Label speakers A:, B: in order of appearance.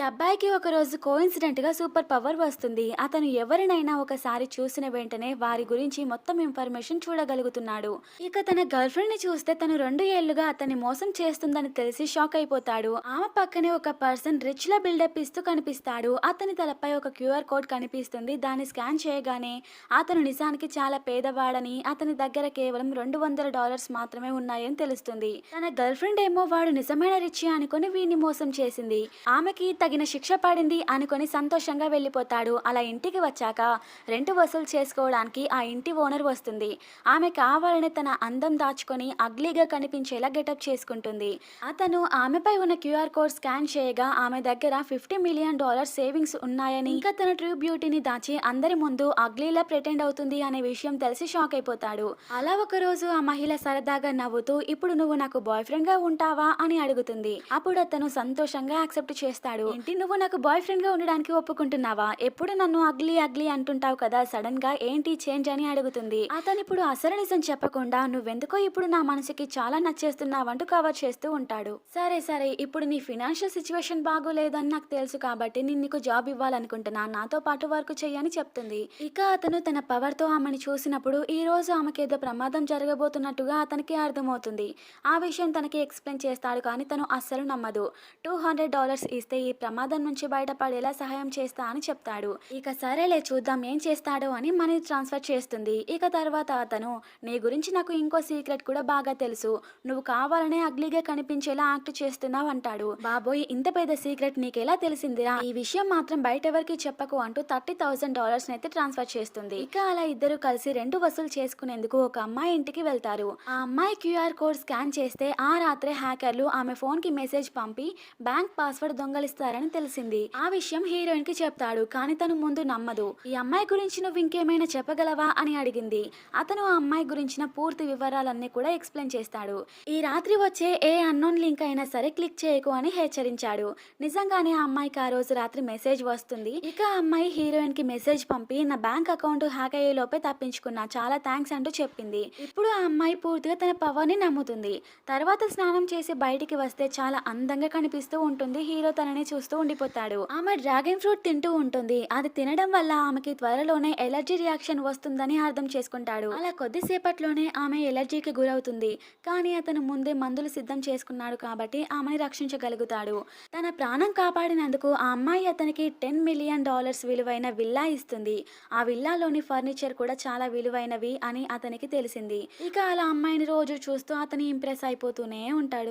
A: అబ్బాయికి ఒకరోజు కోయిన్సిడెంట్‌గా super power వస్తుంది. అతను ఎవరినైనా ఒకసారి చూసిన వెంటనే వారి గురించి మొత్తం ఇన్ఫర్మేషన్ చూడగలుగుతున్నాడు. ఇక తన గర్ల్‌ఫ్రెండ్‌ని చూస్తే తను 2 ఏళ్లుగా అతన్ని మోసం చేస్తుందని తెలిసి షాక్ అయిపోతాడు. ఆమె పక్కనే ఒక పర్సన్ రిచ్‌లా బిల్డప్ ఇస్తూ కనిపిస్తాడు. అతని తలపై ఒక క్యూఆర్ కోడ్ కనిపిస్తుంది. దాన్ని స్కాన్ చేయగానే అతను నిజానికి చాలా పేదవాడని, అతని దగ్గర కేవలం $200 మాత్రమే ఉన్నాయని తెలుస్తుంది. తన గర్ల్‌ఫ్రెండ్ ఏమో వాడు నిజమైన రిచ్చే అనుకుని వీడిని మోసం చేసింది. ఆమెకి తగిన శిక్ష పడింది అనుకొని సంతోషంగా వెళ్ళిపోతాడు. అలా ఇంటికి వచ్చాక రెంట్ వసూలు చేసుకోవడానికి ఆ ఇంటి ఓనర్ వస్తుంది. ఆమె కావాలని తన అందం దాచుకొని అగ్లీగా కనిపించేలా గెటప్ చేసుకుంటుంది. అతను ఆమెపై ఉన్న క్యూఆర్ కోడ్ స్కాన్ చేయగా ఆమె దగ్గర $50 మిలియన్ సేవింగ్స్ ఉన్నాయని, ఇంకా తన ట్రూ బ్యూటీని దాచి అందరి ముందు అగ్లీలా ప్రిటెండ్ అవుతుంది అనే విషయం తెలిసి షాక్ అయిపోతాడు. అలా ఒకరోజు ఆ మహిళ సరదాగా నవ్వుతూ ఇప్పుడు నువ్వు నాకు బాయ్ ఫ్రెండ్ గా ఉంటావా అని అడుగుతుంది. అప్పుడు అతను సంతోషంగా యాక్సెప్ట్ చేస్తాడు. ఏంటి నువ్వు నాకు బాయ్ ఫ్రెండ్ గా ఉండడానికి ఒప్పుకుంటున్నావా? ఎప్పుడు నన్ను అగ్లీ అగ్లీ అంటుంటావు కదా, సడన్ గా ఏంటి చేంజ్ అని అడుగుతుంది. అతను ఇప్పుడు అసలు నిజం చెప్పకుండా నువ్వెందుకో ఇప్పుడు నా మనసుకి చాలా నచ్చేస్తున్నావంటూ కవర్ చేస్తూ ఉంటాడు. సరే సరే, ఇప్పుడు నీ ఫినాన్షియల్ సిచ్యువేషన్ బాగోలేదని నాకు తెలుసు కాబట్టి నేను నీకు జాబ్ ఇవ్వాలనుకుంటున్నా, నాతో పాటు వర్క్ చెయ్యని చెప్తుంది. ఇక అతను తన పవర్ తో ఆమెను చూసినప్పుడు ఈ రోజు ఆమెకేదో ప్రమాదం జరగబోతున్నట్టుగా అతనికి అర్థమవుతుంది. ఆ విషయం తనకి ఎక్స్ప్లెయిన్ చేస్తాడు కానీ తను అస్సలు నమ్మదు. $200 ఇస్తే ఈ ప్రమాదం నుంచి బయటపడేలా సహాయం చేస్తా అని చెప్తాడు. ఇక సరేలే చూద్దాం ఏం చేస్తాడో అని మనీ ట్రాన్స్ఫర్ చేస్తుంది. ఇక తర్వాత అతను నీ గురించి నాకు ఇంకో సీక్రెట్ కూడా బాగా తెలుసు, నువ్వు కావాలనే అగ్లీగా కనిపించేలా యాక్ట్ చేస్తున్నావు అంటాడు. బాబోయ్, ఇంత పెద్ద సీక్రెట్ నీకెలా తెలిసిందిరా, ఈ విషయం మాత్రం బయట ఎవరికి చెప్పకు అంటూ $30,000 అయితే ట్రాన్స్ఫర్ చేస్తుంది. ఇక అలా ఇద్దరు కలిసి రెంట్ వసూలు చేసుకునేందుకు ఒక అమ్మాయి ఇంటికి వెళ్తారు. ఆ అమ్మాయి క్యూఆర్ కోడ్ స్కాన్ చేస్తే ఆ రాత్రే హ్యాకర్లు ఆమె ఫోన్ కి మెసేజ్ పంపి బ్యాంక్ పాస్వర్డ్ దొంగలిస్తారని తెలిసింది. ఆ విషయం హీరోయిన్ కి చెప్తాడు కానీ తను ముందు నమ్మదు. ఈ అమ్మాయి గురించి నువ్వు ఇంకేమైనా చెప్పగలవా అని అడిగింది. అతను ఆ అమ్మాయి గురించిన పూర్తి వివరాలన్నీ కూడా ఎక్స్ప్లెయిన్ చేస్తాడు. ఈ రాత్రి వచ్చే ఏ అన్నోన్ లింక్ అయినా సరే క్లిక్ చేయకు అని హెచ్చరించాడు. నిజంగానే ఆ అమ్మాయికి ఆ రోజు రాత్రి మెసేజ్ వస్తుంది. ఇక ఆ అమ్మాయి హీరోయిన్ కి మెసేజ్ పంపి నా బ్యాంక్ అకౌంట్ హ్యాక్ అయ్యే లోపే తప్పించుకున్నా, చాలా థ్యాంక్స్ అంటూ చెప్పింది. ఇప్పుడు ఆ అమ్మాయి పూర్తిగా తన పవర్ ని నమ్ముతుంది. తర్వాత స్నానం చేసి బయటికి వస్తే చాలా అందంగా కనిపిస్తూ ఉంటుంది. హీరో తనని చూస్తూ ఉండిపోతాడు. ఆమె డ్రాగన్ ఫ్రూట్ తింటూ ఉంటుంది. అది తినడం వల్ల ఆమెకి త్వరలోనే ఎలర్జీ రియాక్షన్ వస్తుందని అర్థం చేసుకుంటాడు. అలా కొద్దిసేపట్లోనే ఆమె ఎలర్జీకి గురవుతుంది. కానీ అతను ముందే మందులు సిద్ధం చేసుకున్నాడు కాబట్టి ఆమెని రక్షించగలుగుతాడు. తన ప్రాణం కాపాడినందుకు ఆ అమ్మాయి అతనికి $10 మిలియన్ విలువైన విల్లా ఇస్తుంది. ఆ విల్లాలోని ఫర్నిచర్ కూడా చాలా విలువైనవి అని అతనికి తెలిసింది. ఇక అలా అమ్మాయిని రోజు చూస్తూ అతని ఇంప్రెస్ అయిపోతూనే ఉంటాడు.